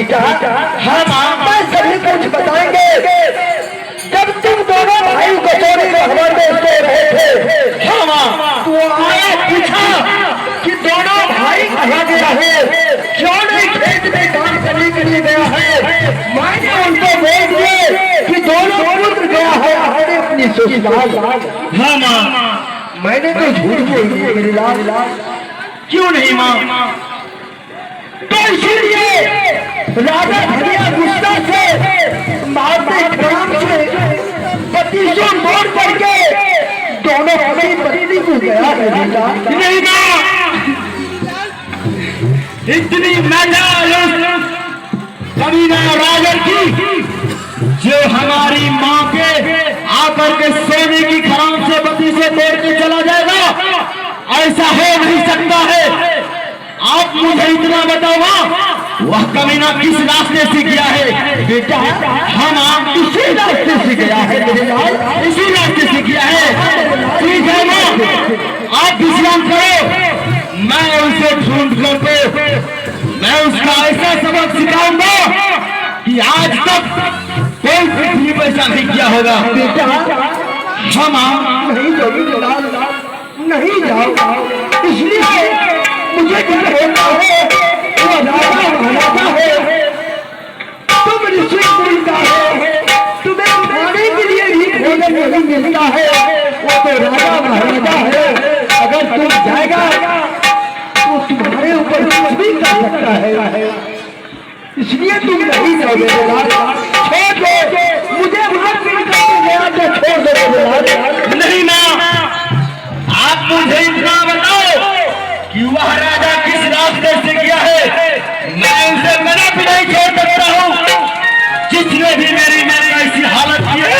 बेटा हम आपको सभी कुछ बताएंगे। जब तुम दोनों भाई कचौड़ी भवन में सो रहे थे, हाँ तो आया पूछा कि दोनों भाई कहाँ गया है, क्यों नहीं खेत में काम करने के लिए गया है। मैंने उनको बोल दिए कि दोनों पुत्र गया है अपनी ससुराल। हाँ माँ, मैंने तो झूठ बोल दिया मेरे लाल। क्यों नहीं माँ? तो इसीलिए राजा भैया गुस्सा से मारते काम से पतिशों मोड़ करके दोनों अपनी पत्नी को गया है बेटा। नहीं माँ, इतनी कमीना राजा की जो हमारी माँ के आकर के सोने की खराम से पति से तोड़ के चला जाएगा, ऐसा हो नहीं सकता है। आप मुझे इतना बताओ वह कमीना किस रास्ते से गया है? बेटा हम आप इसी रास्ते से गया है मेरे लाल, इसी रास्ते से गया है। ठीक है माँ, आप विश्राम करो, मैं उसे ढूंढ करके मैं उसका ऐसा सबक सिखाऊंगा कि आज तक कोई पृथ्वी पर ऐसा नहीं किया होगा। बेटा हम नहीं जाओगे लाल, नहीं जाओ। इसलिए मुझे डर होता है, वो राजा महाराजा है, तुम ऋषि मिलता है, तुम्हें खाने के लिए भी भोजन नहीं मिलता है। वो तो राजा महाराजा है, अगर तुम जाएगा तो तुम्हारे ऊपर कुछ भी कर सकता है। इसलिए तुम नहीं जाओगे छोड़ दो मुझे। बात करके गया तो छोड़ दो। नहीं माँ, आप मुझे इतना बताओ कि वह राजा किस रास्ते से गया है। मैं उसे मना भी नहीं छोड़ सकता हूँ। जिसने भी मेरी ऐसी हालत की है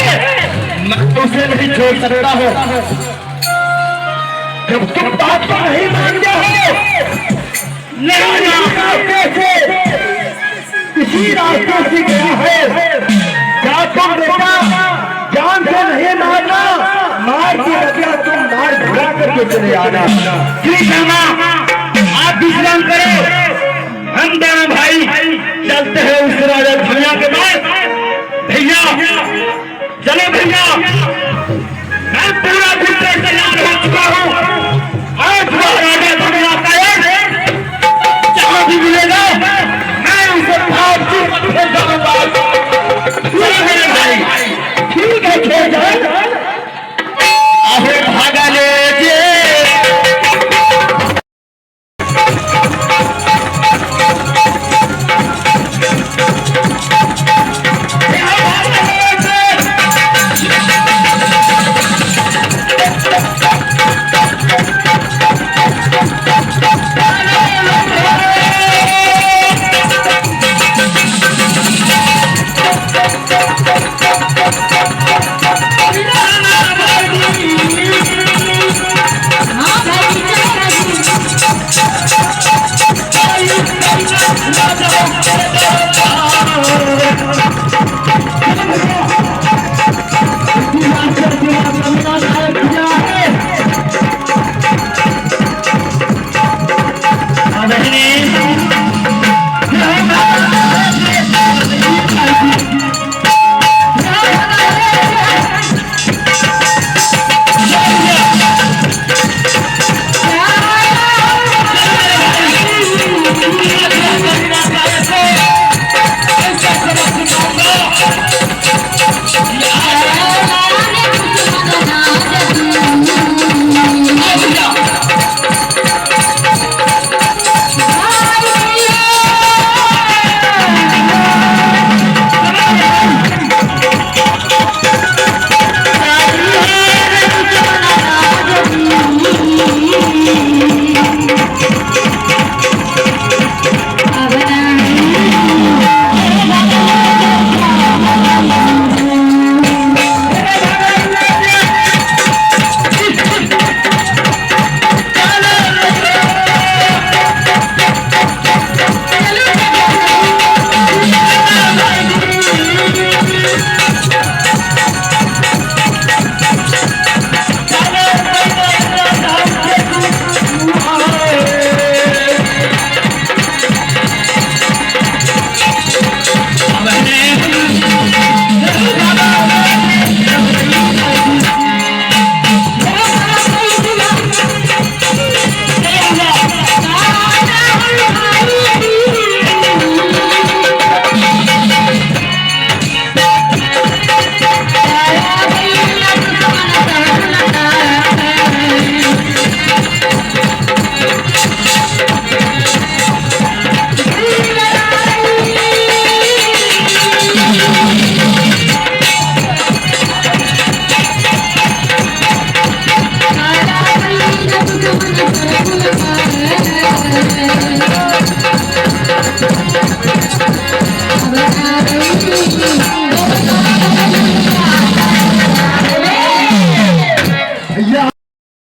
मैं उसे नहीं छोड़ सकता हूँ। जब तुम बात को नहीं मानते हो, नहीं रास्ते से इसी रास्ते से गया है। क्या तुम बेटा जान से नहीं मारना, मार के बदला तुम मार भरा करके चले आना। ठीक है माँ, आप विश्राम करो, हम दोनों भाई चलते हैं उस राजा भैया के पास। भैया चलो भैया, मैं पूरा दिन से तैयार हो चुका हूँ। आज वह राजा भैया आता है, जहाँ भी मिलेगा मैं उसे भाग से जाऊंगा। ठीक है खेल जाए।